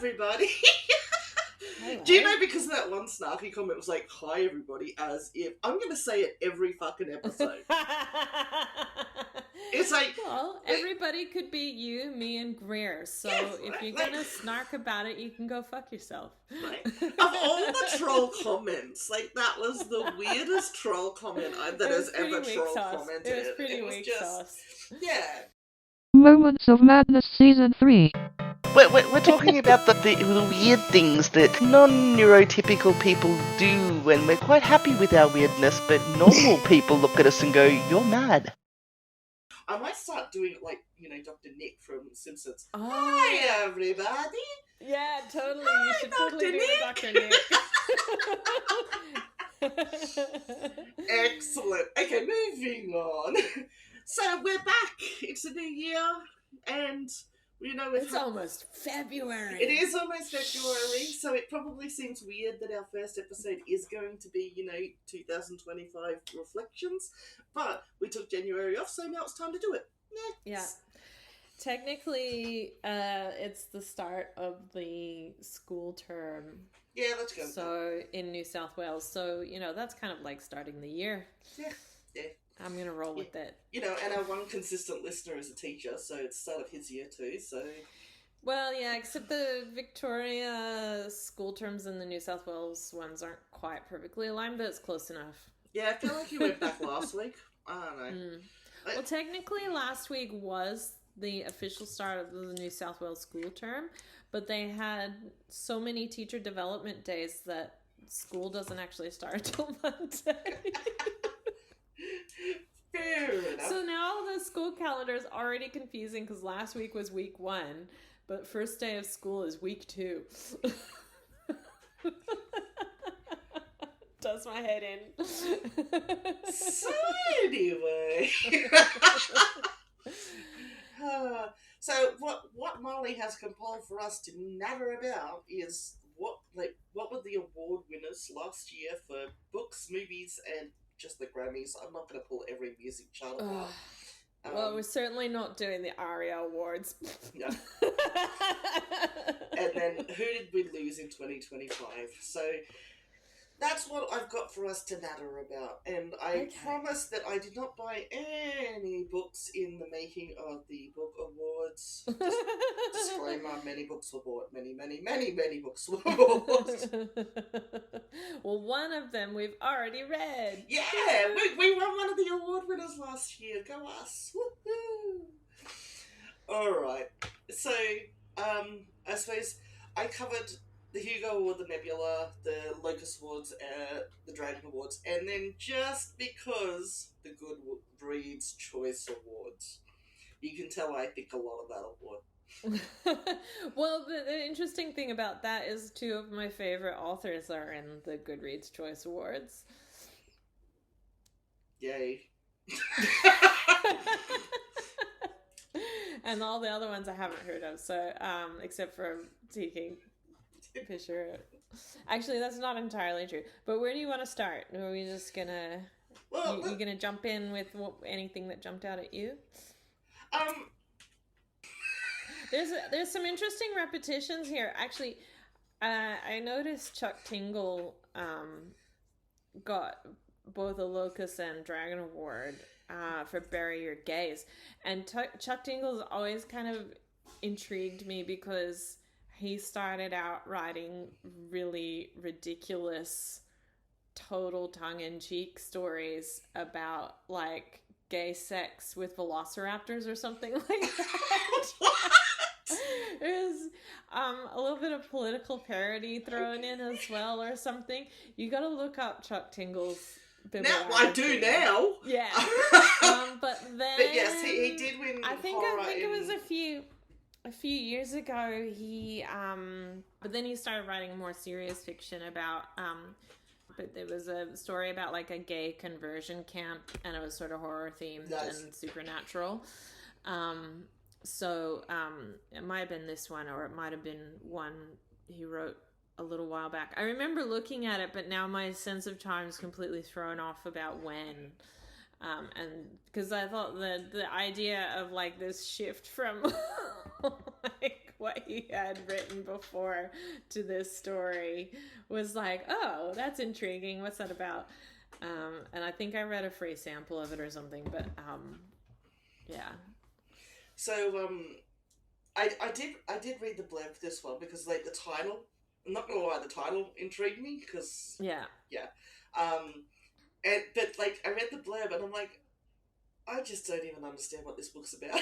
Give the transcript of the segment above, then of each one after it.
everybody. Hello. Do you know, because of that one snarky comment was like, hi everybody, as if I'm going to say it every fucking episode. It's like, well, everybody could be you, me, and Greer. So yes, if you're gonna snark about it, you can go fuck yourself. Right? Of all the troll comments, like, that was the weirdest troll comment that has ever troll commented. It was pretty weak sauce. Yeah. Moments of Madness Season 3. We're talking about the weird things that non-neurotypical people do, and we're quite happy with our weirdness, but normal people look at us and go, you're mad. I might start doing it like, Dr. Nick from Simpsons. Oh. Hi, everybody. Yeah, totally. Hi, you should Dr. totally Nick. do a Dr. Nick. Excellent. Okay, moving on. So we're back. It's a new year, and it's almost February. It is almost February, so it probably seems weird that our first episode is going to be, 2025 reflections, but we took January off, so now it's time to do it. Yeah. Technically, it's the start of the school term. Yeah, let's go. So, in New South Wales. So, that's kind of like starting the year. Yeah. I'm going to roll with it. And our one consistent listener is a teacher, so it's the start of his year too, so... Well, yeah, except the Victoria school terms and the New South Wales ones aren't quite perfectly aligned, but it's close enough. Yeah, I feel like you went back last week. I don't know. Well, technically last week was the official start of the New South Wales school term, but they had so many teacher development days that school doesn't actually start till Monday. Fair enough. So now the school calendar is already confusing because last week was week 1, but first day of school is week 2. Does my head in. So anyway. So what Molly has compiled for us to natter about is what were the award winners last year for books, movies, and just the Grammys. I'm not going to pull every music chart apart. Well, we're certainly not doing the ARIA Awards. No. And then who did we lose in 2025? So that's what I've got for us to natter about. And I promise that I did not buy any books in the making of the book awards. Disclaimer, many books were bought. Many, many, many, many books were bought. Well, one of them we've already read. Yeah, we won one of the award winners last year. Go us. Woohoo! Alright. So, I suppose I covered the Hugo Award, the Nebula, the Locus Awards, the Dragon Awards, and then just because the Goodreads Choice Awards. You can tell I think a lot of that award. Well, the interesting thing about that is 2 of my favorite authors are in the Goodreads Choice Awards. Yay. And all the other ones I haven't heard of, so except for T.K. Fisher. Actually, that's not entirely true. But where do you want to start? Are we just gonna... you gonna jump in with anything that jumped out at you? There's some interesting repetitions here. Actually, I noticed Chuck Tingle got both a Locus and Dragon Award for Bury Your Gaze. And Chuck Tingle's always kind of intrigued me because he started out writing really ridiculous, total tongue-in-cheek stories about, like, gay sex with velociraptors or something like that. There's a little bit of political parody thrown in as well or something. You gotta look up Chuck Tingle's bibliography. Now, I do now. Yeah. But then... But yes, he did win I think it was a few years ago. He but then he started writing more serious fiction about but there was a story about like a gay conversion camp, and it was sort of horror themed and supernatural. So it might have been this one, or it might have been one he wrote a little while back. I remember looking at it, but now my sense of time is completely thrown off about when. And because I thought that the idea of like this shift from like what he had written before to this story was like, oh, that's intriguing. What's that about? And I think I read a free sample of it or something, but yeah. So I did read the blurb for this one because like the title. I'm not gonna lie, the title intrigued me because yeah. But like I read the blurb and I'm like, I just don't even understand what this book's about.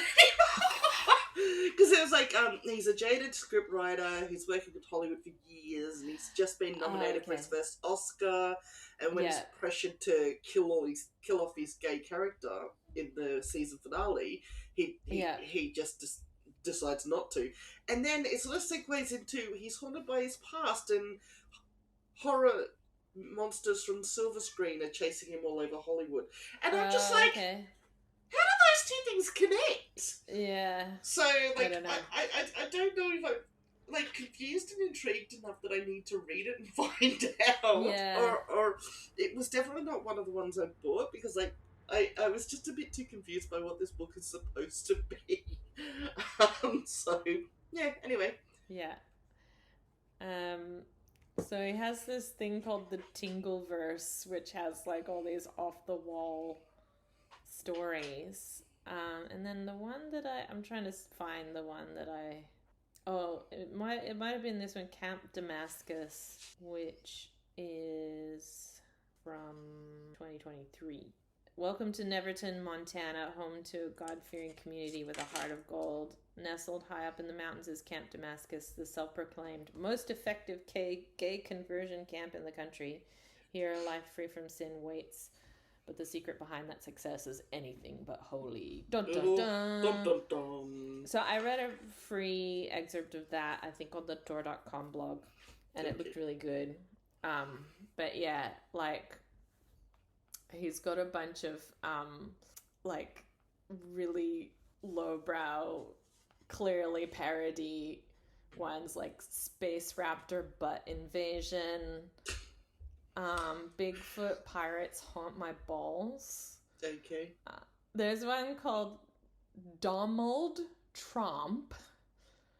Because it was like, he's a jaded scriptwriter who's working with Hollywood for years, and he's just been nominated for his first Oscar. And when he's pressured to kill off his gay character in the season finale, he just decides not to. And then it sort of segues into he's haunted by his past, and horror monsters from silver screen are chasing him all over Hollywood. And I'm just like, how do those two things connect? Yeah. So, like, I don't know. I don't know if I'm, like, confused and intrigued enough that I need to read it and find out. Yeah. Or it was definitely not one of the ones I bought, because, like, I was just a bit too confused by what this book is supposed to be. So, yeah, anyway. Yeah. So he has this thing called the Tingleverse, which has, like, all these off-the-wall stories. And then the one that I'm trying to find the one that it might have been this one, Camp Damascus, which is from 2023. Welcome to Neverton, Montana, home to a God-fearing community with a heart of gold. Nestled high up in the mountains is Camp Damascus, the self-proclaimed most effective gay conversion camp in the country. Here, life free from sin waits, but the secret behind that success is anything but holy. Dun dun dun. Dun, dun, dun. So I read a free excerpt of that, I think on the Tor.com blog, and it looked really good. But yeah, like, he's got a bunch of like really lowbrow, clearly parody ones, like Space Raptor Butt Invasion, Bigfoot Pirates Haunt My Balls. Okay. There's one called Donald Trump.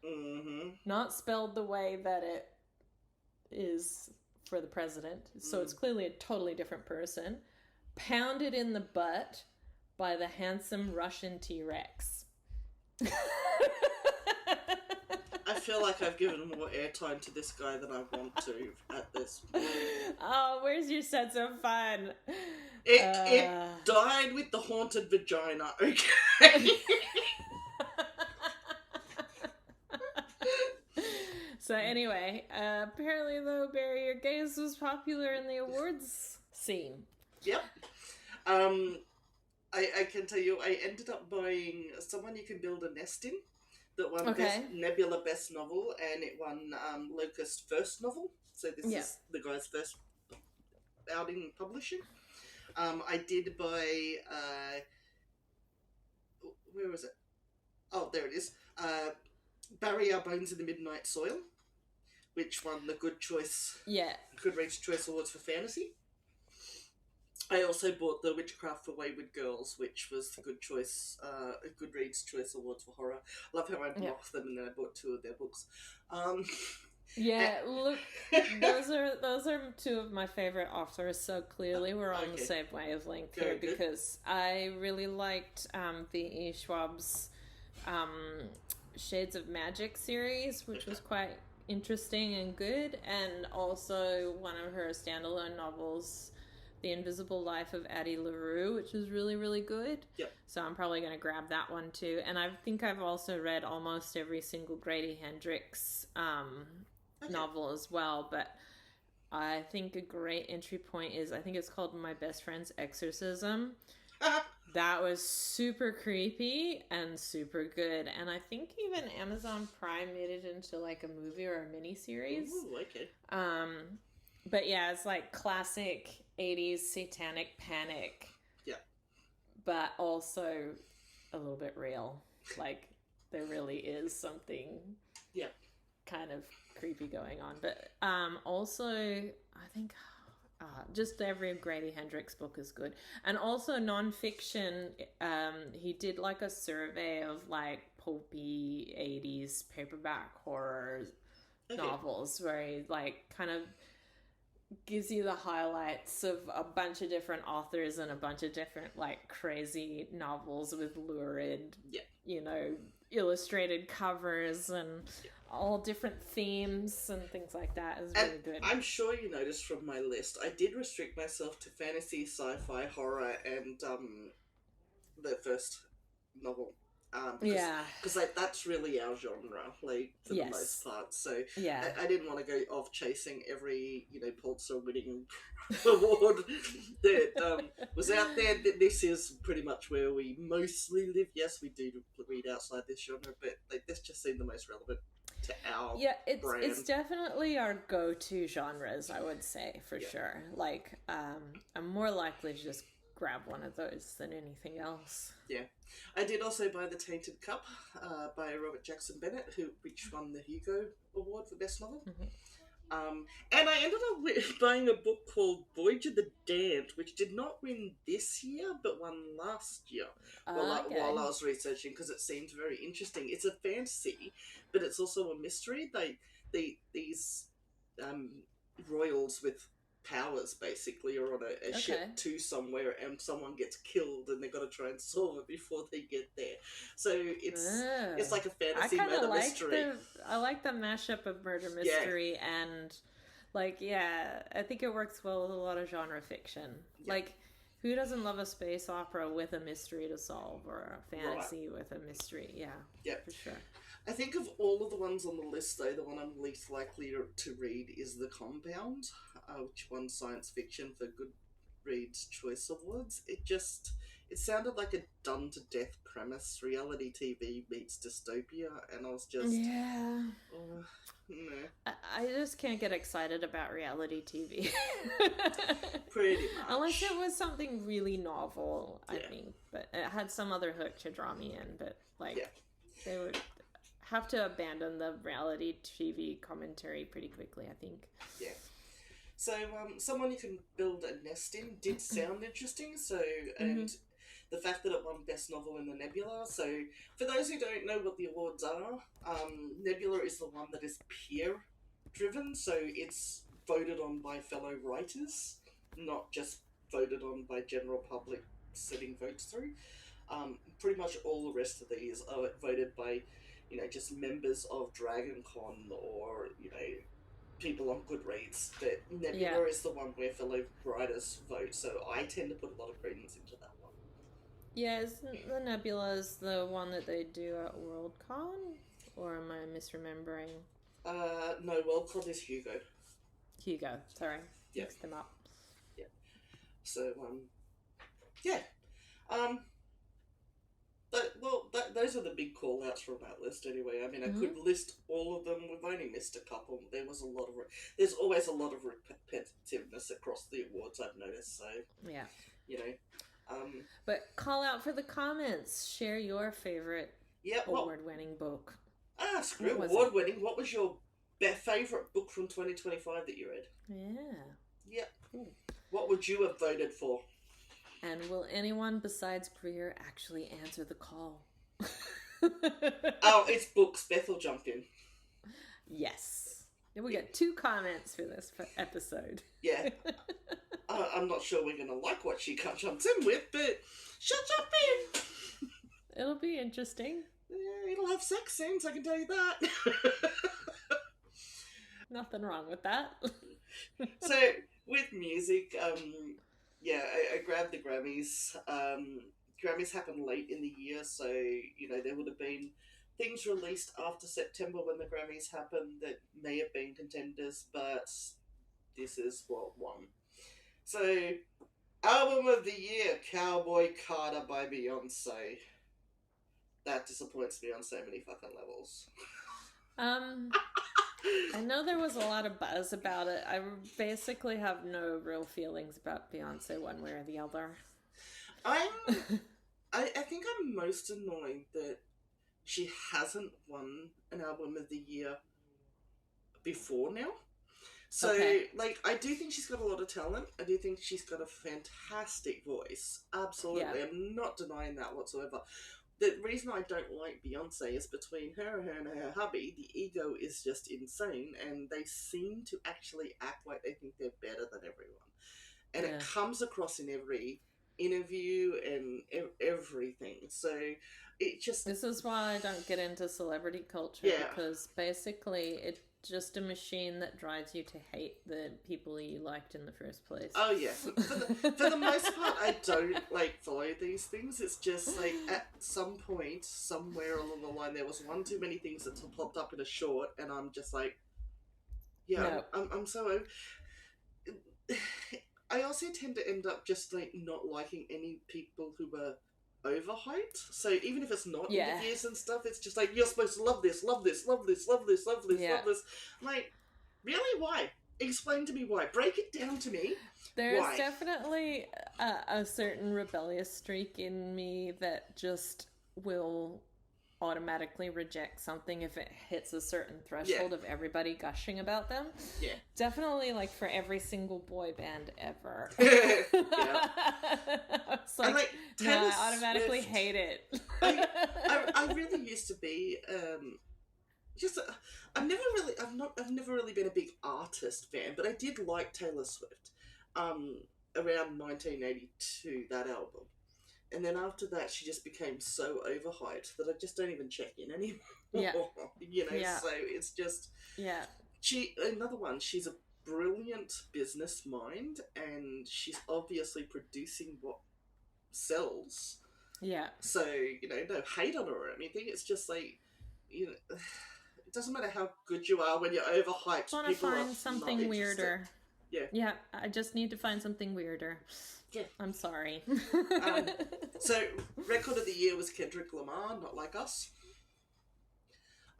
Mm-hmm. Not spelled the way that it is for the president, so it's clearly a totally different person. Pounded in the butt by the handsome Russian T-Rex. I feel like I've given more airtime to this guy than I want to at this point. Oh, where's your sense of fun? It died with the haunted vagina, okay? So anyway, apparently though, Bury Your Gaze was popular in the awards scene. Yep. I can tell you, I ended up buying Someone You Can Build a Nest In, that won Nebula Best Novel, and it won Locus First Novel. So this is the guy's first outing in publishing. I did buy, where was it? Oh, there it is. Bury Our Bones in the Midnight Soil, which won the Goodreads Choice Awards for Fantasy. I also bought The Witchcraft for Wayward Girls, which was the Goodreads Choice Awards for Horror. I love how I blocked them and then I bought 2 of their books. Look, those are 2 of my favorite authors, so clearly we're on the same wavelength here, because I really liked V.E. Schwab's Shades of Magic series, which was quite interesting and good, and also one of her standalone novels, The Invisible Life of Addie LaRue, which is really, really good. Yep. So I'm probably going to grab that one too. And I think I've also read almost every single Grady Hendrix novel as well. But I think a great entry point is, I think it's called My Best Friend's Exorcism. That was super creepy and super good. And I think even Amazon Prime made it into like a movie or a miniseries. Ooh, okay. But yeah, it's like classic 80s satanic panic. Yeah. But also a little bit real. Like, there really is something kind of creepy going on. But also, I think just every Grady Hendrix book is good. And also nonfiction, he did like a survey of like pulpy 80s paperback horror novels where he like kind of gives you the highlights of a bunch of different authors and a bunch of different like crazy novels with lurid, you know, illustrated covers and all different themes and things like that. Is really good. I'm sure you noticed from my list, I did restrict myself to fantasy, sci-fi, horror, and the first novel. Because like that's really our genre, like for the most part. So I didn't want to go off chasing every Pulitzer winning award that was out there. This is pretty much where we mostly live. Yes, we do read outside this genre, but like this just seemed the most relevant to our brand. It's definitely our go-to genres, I would say, for sure. Like I'm more likely to just grab one of those than anything else. Yeah. I did also buy The Tainted Cup by Robert Jackson Bennett, which won the Hugo Award for Best Novel. And I ended up buying a book called Voyager the Damned, which did not win this year, but won last year while I was researching, because it seemed very interesting. It's a fantasy, but it's also a mystery. These royals with powers basically are on a ship to somewhere, and someone gets killed and they've got to try and solve it before they get there. So it's like a fantasy murder mystery. I like the mashup of murder mystery and I think it works well with a lot of genre fiction. Like, who doesn't love a space opera with a mystery to solve, or a fantasy with a mystery? Yeah, for sure. I think of all of the ones on the list, though, the one I'm least likely to read is The Compound, which won science fiction for Goodreads Choice Awards. It sounded like a done-to-death premise, reality TV meets dystopia, and I was just... Yeah. No. I just can't get excited about reality TV. Pretty much. Unless it was something really novel, I think. But it had some other hook to draw me in, but, they would have to abandon the reality TV commentary pretty quickly, I think. Yeah. So, someone you can build a nest in did sound interesting, and the fact that it won Best Novel in the Nebula. So, for those who don't know what the awards are, Nebula is the one that is peer-driven, so it's voted on by fellow writers, not just voted on by general public sending votes through. Pretty much all the rest of these are voted by, just members of DragonCon or, people on Goodreads. But Nebula is the one where fellow writers vote, so I tend to put a lot of credence into that one. Yeah, isn't the Nebula is the one that they do at Worldcon? Or am I misremembering? No, Worldcon is Hugo. Hugo, sorry. Mixed them up. Yeah. So, those are the big call-outs from that list anyway. I mean, I could list all of them. We've only missed a couple. There's always a lot of repetitiveness across the awards, I've noticed, so... Yeah. But call out for the comments. Share your favorite award-winning book. Screw award-winning. What was your favourite book from 2025 that you read? Yeah. Cool. What would you have voted for? And will anyone besides Greer actually answer the call? Oh, it's books. Beth will jump in. Yes. We got 2 comments for this episode. Yeah. I'm not sure we're going to like what she jumps in with, but she'll jump in. It'll be interesting. Yeah, it'll have sex scenes, I can tell you that. Nothing wrong with that. So, with music, I grabbed the Grammys. Grammys happened late in the year, so, there would have been things released after September when the Grammys happened that may have been contenders, but this is what won. So, Album of the Year, Cowboy Carter by Beyonce. That disappoints me on so many fucking levels. I know there was a lot of buzz about it. I basically have no real feelings about Beyonce one way or the other. I think I'm most annoyed that she hasn't won an Album of the Year before now. So, I do think she's got a lot of talent. I do think she's got a fantastic voice. Absolutely. Yeah. I'm not denying that whatsoever. the reason I don't like Beyonce is between her and her hubby, the ego is just insane, and they seem to actually act like they think they're better than everyone. And it comes across in every interview and everything. So it just... This is why I don't get into celebrity culture, because basically it's just a machine that drives you to hate the people you liked in the first place. Oh yeah, for the most part, I don't follow these things. It's just at some point, somewhere along the line, there was one too many things that popped up in a short, and I'm just like, I'm so. I also tend to end up just not liking any people who are overhyped. So even if it's not interviews and stuff, it's just you're supposed to love this, love this, love this, love this, love this, love this. I'm like, really? Why? Explain to me why. Break it down to me. There's definitely a certain rebellious streak in me that just will automatically reject something if it hits a certain threshold of everybody gushing about them. Yeah. Definitely for every single boy band ever. It's I automatically hate it. I really used to be I've never really been a big artist fan, but I did like Taylor Swift. Around 1982, that album. And then after that, she just became so overhyped that I just don't even check in anymore. Yeah. So it's just... Yeah. Another one, she's a brilliant business mind, and she's obviously producing what sells. Yeah. So, no hate on her or anything. It's just it doesn't matter how good you are when you're overhyped. I want to find something weirder. Yeah. Yeah, I just need to find something weirder. Yeah. I'm sorry. So, record of the year was Kendrick Lamar, Not Like Us.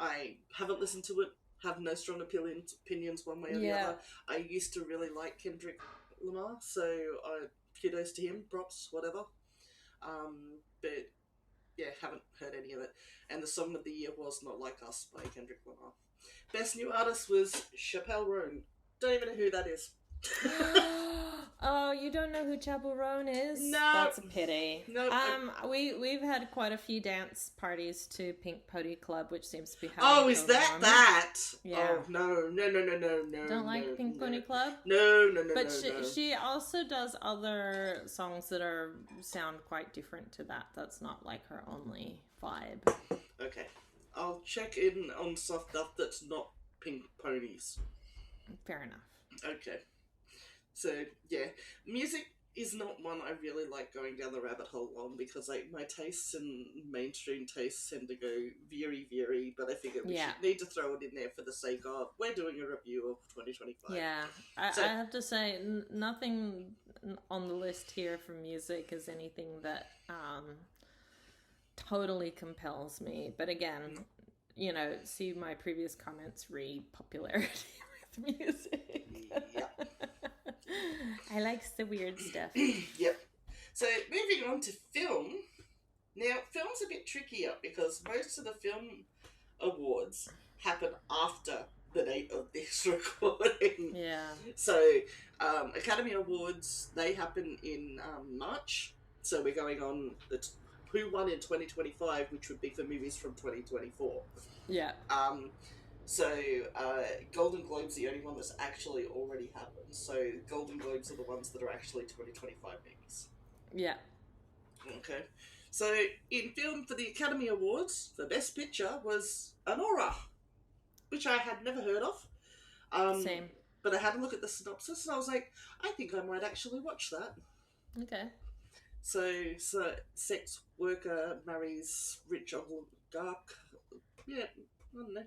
I haven't listened to it, have no strong opinions one way or the other. I used to really like Kendrick Lamar, so kudos to him, props, whatever. But, haven't heard any of it. And the song of the year was Not Like Us by Kendrick Lamar. Best new artist was Chappelle Roan. Don't even know who that is. Oh, you don't know who Chappell Roan is? No. That's a pity. No. We've had quite a few dance parties to Pink Pony Club, which seems to be having Oh, is that? Yeah. Oh, no. Don't like Pink Pony Club? No. But she also does other songs that sound quite different to that. That's not her only vibe. Okay. I'll check in on stuff that's not Pink Ponies. Fair enough. Okay. So, music is not one I really like going down the rabbit hole on, because my tastes and mainstream tastes tend to go very, but I figured we need to throw it in there for the sake of, we're doing a review of 2025. Yeah, I have to say, nothing on the list here for music is anything that totally compels me. But again, see my previous comments re popularity with music. Yeah. I like the weird stuff. Yep. So, moving on to film. Now, film's a bit trickier because most of the film awards happen after the date of this recording. Yeah. So, Academy Awards, they happen in March. So, we're going on who won in 2025, which would be for movies from 2024. Yeah. So, Golden Globe's the only one that's actually already happened. So, Golden Globes are the ones that are actually 2025 movies. Yeah. Okay. So, in film for the Academy Awards, the Best Picture was Anora, which I had never heard of. Same. But I had a look at the synopsis and I was like, I think I might actually watch that. Okay. So sex worker marries rich oligarch. Yeah, I don't know.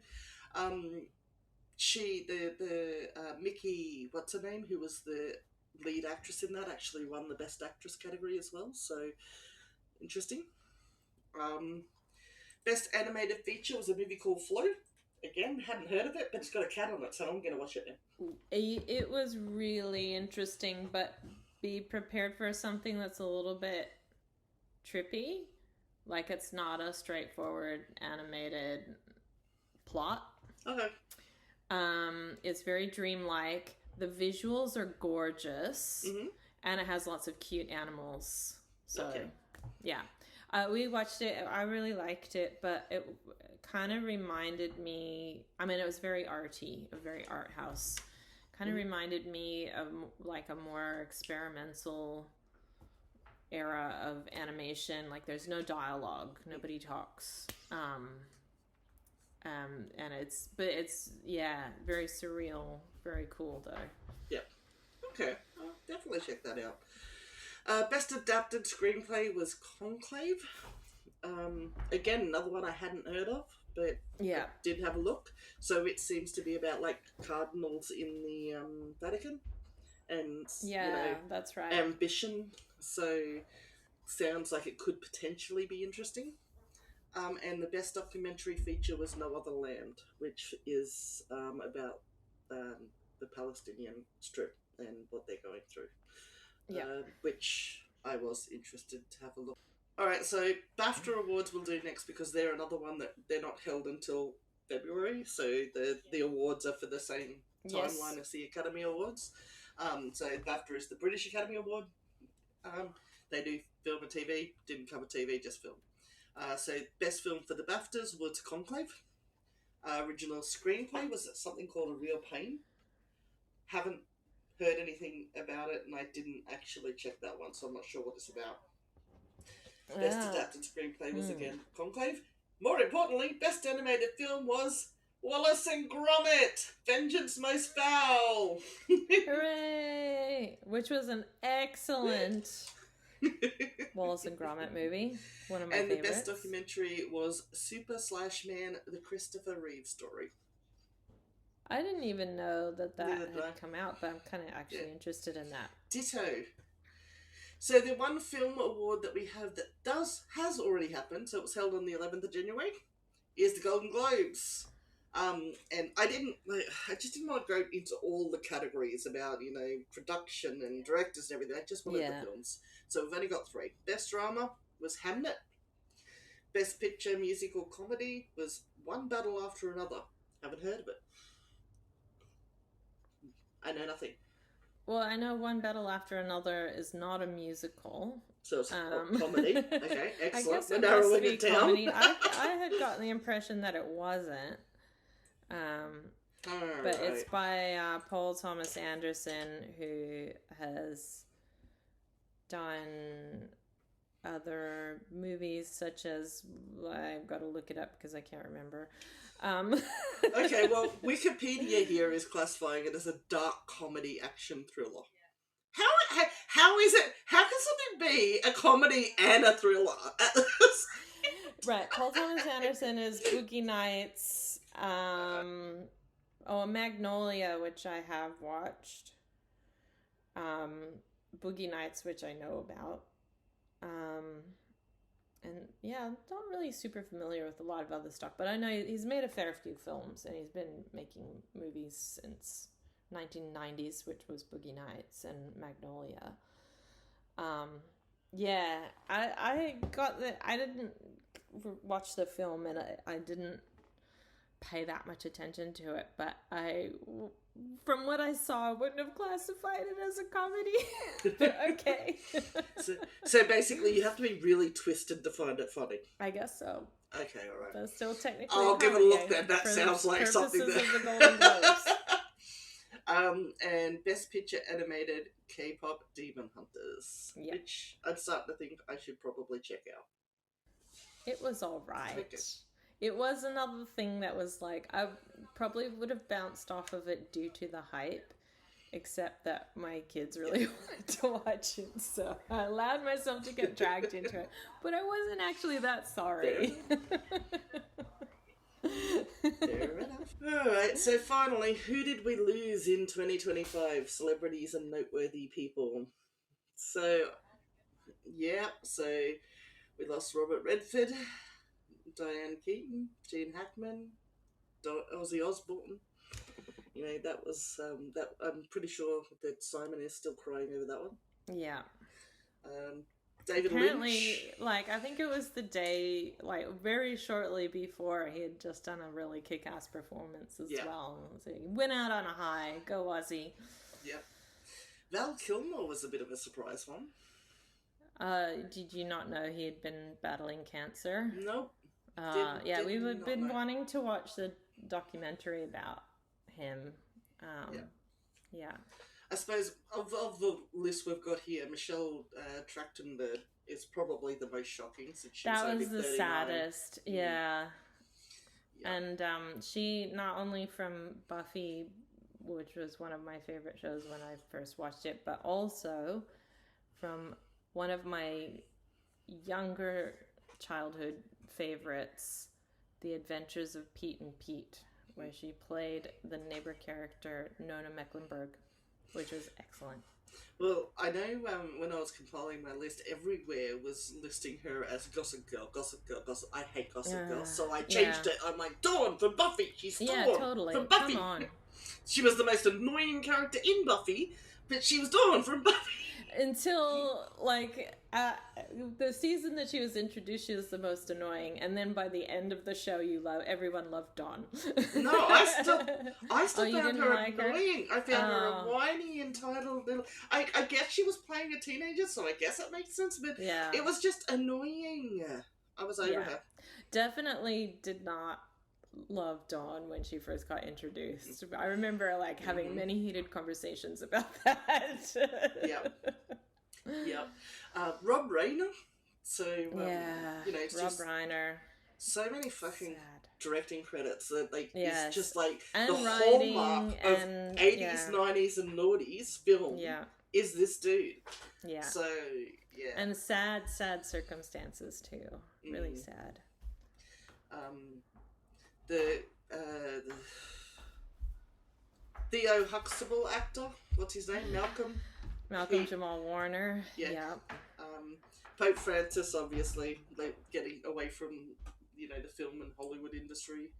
Mickey, what's her name, who was the lead actress in that, actually won the Best Actress category as well, so interesting. Best Animated Feature was a movie called Flow. Again, hadn't heard of it, but it's got a cat on it, so I'm going to watch it now. It was really interesting, but be prepared for something that's a little bit trippy. It's not a straightforward animated plot. Okay. It's very dreamlike. The visuals are gorgeous, and it has lots of cute animals. So, yeah. We watched it. I really liked it, but it kind of reminded me. I mean, it was very arty, a very art house. Kind of reminded me of like a more experimental era of animation. Like, there's no dialogue, nobody talks, and it's very surreal, very cool though. Yep. Okay, I'll definitely check that out. Best adapted screenplay was Conclave. Again, another one I hadn't heard of, but Yeah. I did have a look. So it seems to be about like cardinals in the Vatican, and That's right. ambition. So sounds like it could potentially be interesting. And the best documentary feature was No Other Land, which is about the Palestinian Strip and what they're going through. Which I was interested to have a look. Alright, so BAFTA Awards we'll do next, because they're another one that they're not held until February, so the awards are for the same timeline as the Academy Awards. So BAFTA is the British Academy Award. They do film and TV, didn't cover TV, just film. So best film for the BAFTAs was Conclave. Original screenplay was something called A Real Pain. Haven't heard anything about it, and I didn't actually check that one, so I'm not sure what it's about. Best adapted screenplay was again Conclave. More importantly, best animated film was Wallace and Gromit: Vengeance Most Foul. Hooray! Which was an excellent Wallace and Gromit movie. One of my favorites. And the best documentary was Super/Man: The Christopher Reeve Story. I didn't even know that had come out, but I'm kind of actually interested in that. Ditto. So the one film award that we have that has already happened, so it was held on the 11th of January, is the Golden Globes. And I just didn't want to go into all the categories about, production and directors and everything. I just wanted the films. So we've only got 3. Best drama was Hamnet. Best picture musical comedy was One Battle After Another. Haven't heard of it. I know nothing. Well, I know One Battle After Another is not a musical. So it's comedy. Okay, excellent. I guess it We're narrowing must be it down. comedy. I had gotten the impression that it wasn't. But it's by Paul Thomas Anderson, who has done other movies such as, I've got to look it up because I can't remember. Okay, well, Wikipedia here is classifying it as a dark comedy action thriller. How is it? How can something be a comedy and a thriller? Right, Paul Thomas Anderson is Boogie Nights, Magnolia, which I have watched, Boogie Nights, which I know about, and I'm not really super familiar with a lot of other stuff, but I know he's made a fair few films, and he's been making movies since 1990s, which was Boogie Nights and Magnolia. I didn't watch the film, and I didn't pay that much attention to it, but from what I saw, I wouldn't have classified it as a comedy. But okay. So basically, you have to be really twisted to find it funny. I guess so. Okay, all right. But still technically I'll give it a look then. That sounds like something that... that... of the Golden Globes. And Best Picture Animated K-Pop Demon Hunters, which I'm starting to think I should probably check out. It was all right. Okay. It was another thing that was like, I probably would have bounced off of it due to the hype, except that my kids really wanted to watch it, so I allowed myself to get dragged into it. But I wasn't actually that sorry. Fair enough. Alright, so finally, who did we lose in 2025? Celebrities and noteworthy people. So we lost Robert Redford, Diane Keaton, Gene Hackman, Ozzy Osbourne. That was that. I'm pretty sure that Simon is still crying over that one. Yeah. David Apparently, Lynch. I think it was the day, very shortly before, he had just done a really kick-ass performance as well. So he went out on a high. Go Ozzy. Yeah. Val Kilmer was a bit of a surprise one. Did you not know he had been battling cancer? Nope. Yeah, we've did not been know. wanting to watch the documentary about him. Yeah. I suppose of the list we've got here, Michelle Trachtenberg is probably the most shocking since she That was was the 39. saddest. Yeah. Yeah. And she, not only from Buffy, which was one of my favorite shows when I first watched it, but also from one of my younger childhood favorites, The Adventures of Pete and Pete, where she played the neighbor character Nona Mecklenburg, which was excellent. Well, I know when I was compiling my list, everywhere was listing her as Gossip Girl, Gossip Girl, Gossip. I hate Gossip Girl, so I changed it. I'm like, Dawn from Buffy. She's Dawn totally. from Buffy. Come on. She was the most annoying character in Buffy, but she was Dawn from Buffy. Until, like, the season that she was introduced, she was the most annoying, and then by the end of the show, everyone loved Dawn. No, I still found her like annoying. I found her a whiny, entitled little... I guess she was playing a teenager, so I guess it makes sense, but it was just annoying. I was over her. Definitely did not love Dawn when she first got introduced. I remember, like, having many heated conversations about that. Yep. Rob Reiner. So, you know, it's Rob just Reiner. so many fucking Sad. directing credits that, like, it's just, like, and the writing hallmark of and 80s, 90s, and noughties film is this dude. Yeah. So, yeah. And sad circumstances, too. Really sad. The Theo Huxtable actor, what's his name? Malcolm Jamal Warner. Yeah. Pope Francis, obviously, like, getting away from, you know, the film and Hollywood industry.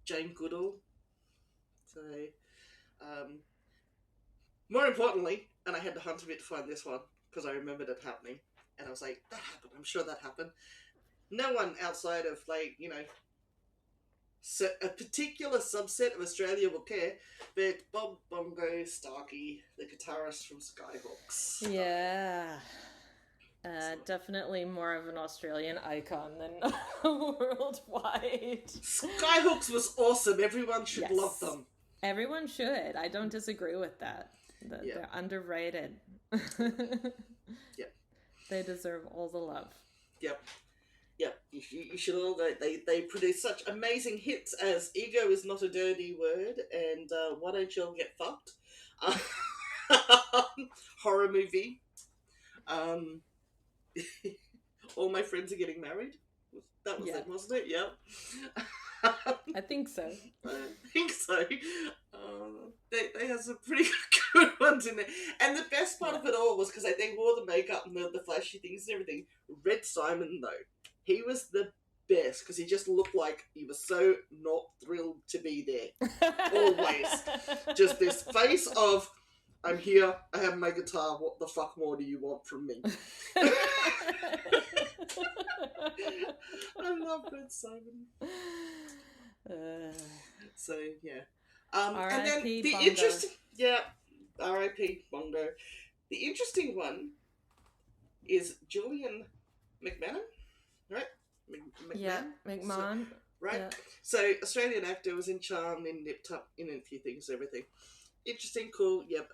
Jane Goodall. So, more importantly, and I had to hunt a bit to find this one because I remembered it happening, and I was like, that happened. I'm sure that happened. No one outside of, like, you know, a particular subset of Australia will care, but Bob Bongo Starkey, the guitarist from Skyhawks. Yeah. Definitely more of an Australian icon than worldwide. Skyhawks was awesome. Everyone should love them. Everyone should. I don't disagree with that. They're underrated. Yep. They deserve all the love. Yep. You should all know. They produce such amazing hits as Ego is Not a Dirty Word and Why Don't You All Get Fucked? Horror movie. All My Friends Are Getting Married. That was it, wasn't it? Yep. I think so. They have some pretty good ones in there. And the best part of it all was because they wore the makeup and the flashy things and everything. Red Simon, though, he was the best because he just looked like he was so not thrilled to be there. Always. Just this face of, I'm here, I have my guitar, what the fuck more do you want from me? I love Red Simon. So, yeah. And then the Bongo. interesting... Yeah, R.I.P. Bongo. The interesting one is Julian McMahon, right? McMahon. Right? Yeah. So, Australian actor, was in Charm, in Nip Tuck, in a few things, everything. Interesting, cool, yep.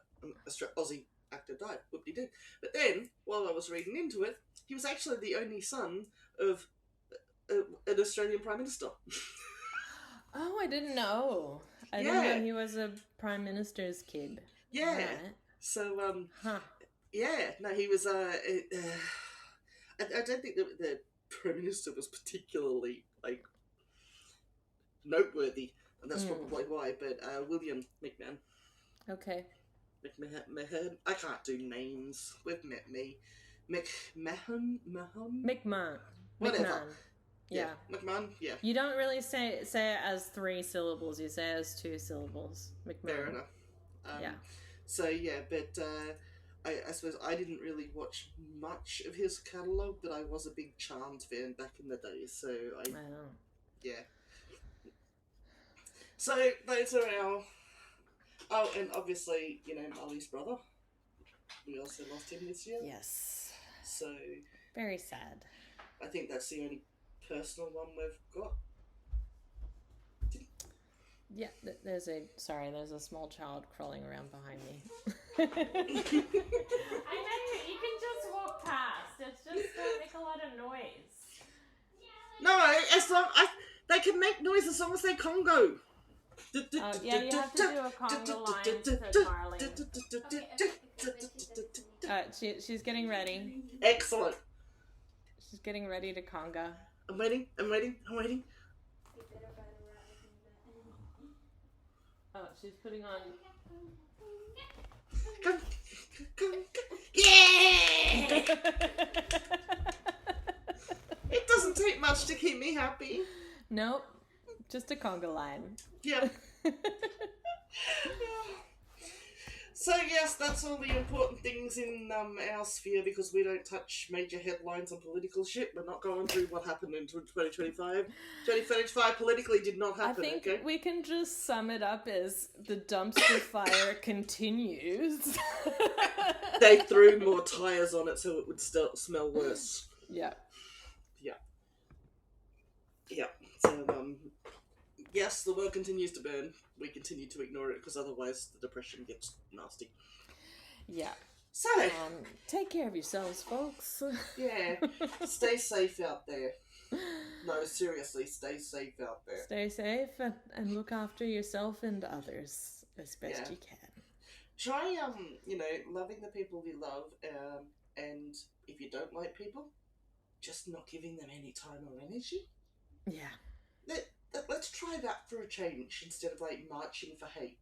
Aussie actor died, whoop-de-doo. But then, while I was reading into it, he was actually the only son of an Australian Prime Minister. Oh, I didn't know. I didn't know he was a Prime Minister's kid. Yeah. Right. So, yeah, no, he was, I don't think the Prime Minister was particularly, like, noteworthy, and that's probably why, but William McMahon. Okay. McMahon. I can't do names. We've met me. McMahon? McMahon. Whatever. McMahon. Yeah. McMahon, yeah. You don't really say it as 3 syllables. You say it as 2 syllables. McMahon. Fair enough. Yeah. So, yeah, but I suppose I didn't really watch much of his catalogue, but I was a big Charmed fan back in the day, so yeah. So, those are our... Oh, and obviously, you know, Molly's brother. We also lost him this year. Yes. So Very sad. I think that's the only personal one we've got. Yeah, there's a small child crawling around behind me. I know, you can just walk past. It's just don't make a lot of noise. No, they can make noise as long as they Congo. Yeah, you have to do a conga line for Marley. She's getting ready. Excellent. She's getting ready to conga. I'm waiting. Oh, she's putting on... Come. Yeah! It doesn't take much to keep me happy. Nope. Just a conga line. Yep. So yes, that's all the important things in our sphere, because we don't touch major headlines on political shit. We're not going through what happened in 2025. 2025 politically did not happen. I think okay? we can just sum it up as the dumpster fire continues. They threw more tyres on it so it would still smell worse. Yeah. So yes, the world continues to burn. We continue to ignore it because otherwise the depression gets nasty. Yeah. So, take care of yourselves, folks. yeah, stay safe out there. No, seriously, stay safe out there. Stay safe and look after yourself and others as best you can. Try, loving the people we love, and if you don't like people, just not giving them any time or energy. Yeah. Let's try that for a change instead of marching for hate.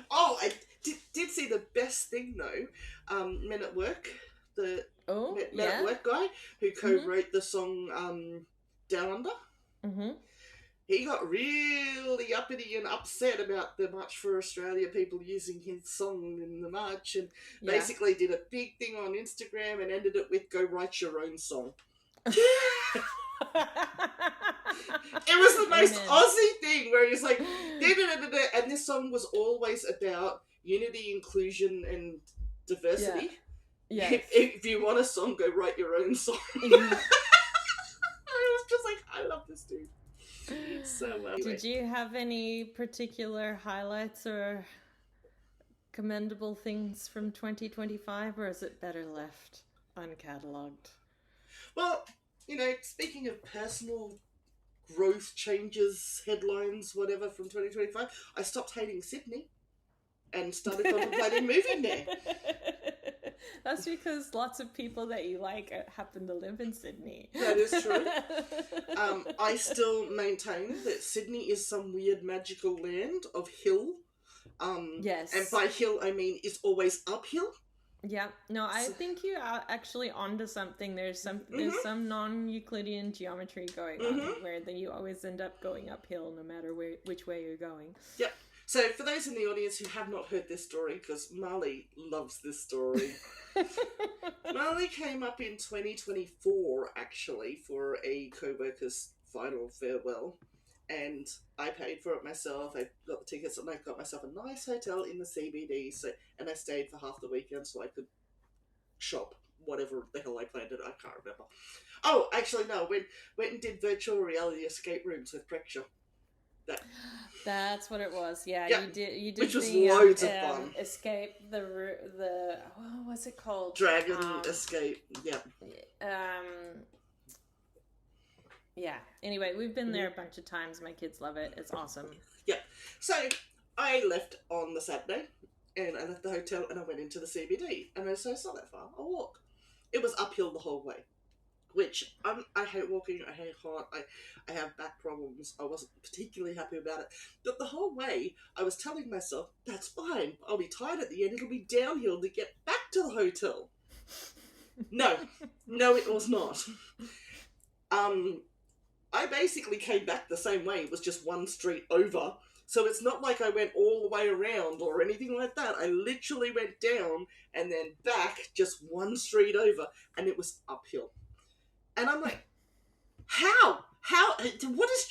Oh, I did see the best thing though. Men at Work, the Men at Work guy who co-wrote the song Down Under. Mm-hmm. He got really uppity and upset about the March for Australia people using his song in the march, and basically did a big thing on Instagram and ended it with "Go write your own song." It was the most Aussie thing where he's like, da-da-da-da-da, and this song was always about unity, inclusion, and diversity. Yeah. If you want a song, go write your own song. I was just like, I love this dude. So, anyway. Did you have any particular highlights or commendable things from 2025, or is it better left uncatalogued? Well, speaking of personal growth changes, headlines, whatever from 2025, I stopped hating Sydney and started contemplating moving there. That's because lots of people that you like happen to live in Sydney. That is true. I still maintain that Sydney is some weird magical land of hill. Yes. And by hill, I mean it's always uphill. Yeah, no, I think you are actually onto something. There's some non-Euclidean geometry going on where you always end up going uphill no matter which way you're going. Yep. So for those in the audience who have not heard this story, because Marley loves this story, Marley came up in 2024 actually for a co-worker's final farewell. And I paid for it myself. I got the tickets and I got myself a nice hotel in the CBD. And I stayed for half the weekend so I could shop whatever the hell I planned it. I can't remember. Oh, actually no. Went and did virtual reality escape rooms with Prexure. That's what it was. Yeah, you did. Which was loads of fun. Escape what was it called? Dragon Escape. Yeah. Yeah. Anyway, we've been there a bunch of times. My kids love it. It's awesome. Yeah. So I left on the Saturday, and I left the hotel, and I went into the CBD, and it's not that far. I walk. It was uphill the whole way, which I hate walking. I hate height. I have back problems. I wasn't particularly happy about it, but the whole way I was telling myself, "That's fine. I'll be tired at the end. It'll be downhill to get back to the hotel." No, it was not. I basically came back the same way. It was just one street over. So it's not like I went all the way around or anything like that. I literally went down and then back just one street over, and it was uphill. And I'm like, how? What is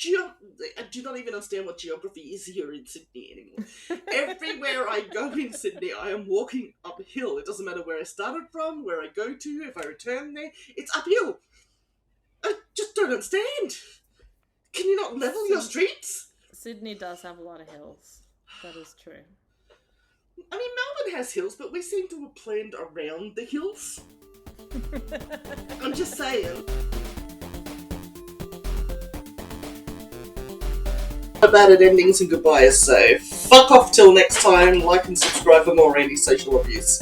I do not even understand what geography is here in Sydney anymore. Everywhere I go in Sydney, I am walking uphill. It doesn't matter where I started from, where I go to, if I return there, it's uphill. I just don't understand. Can you not level your streets? Sydney does have a lot of hills. That is true. I mean, Melbourne has hills, but we seem to have planned around the hills. I'm just saying. About it endings and goodbyes, so fuck off till next time. Like and subscribe for more anti-social abuse.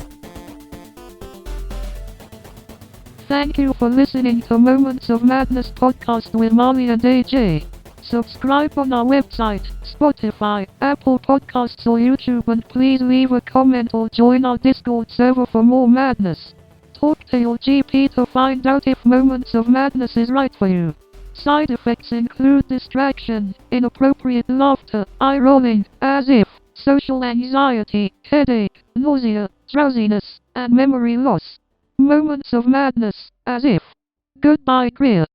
Thank you for listening to Moments of Madness podcast with Molly and AJ. Subscribe on our website, Spotify, Apple Podcasts or YouTube, and please leave a comment or join our Discord server for more madness. Talk to your GP to find out if Moments of Madness is right for you. Side effects include distraction, inappropriate laughter, eye rolling, as if, social anxiety, headache, nausea, drowsiness, and memory loss. Moments of Madness, as if. Goodbye, Greer.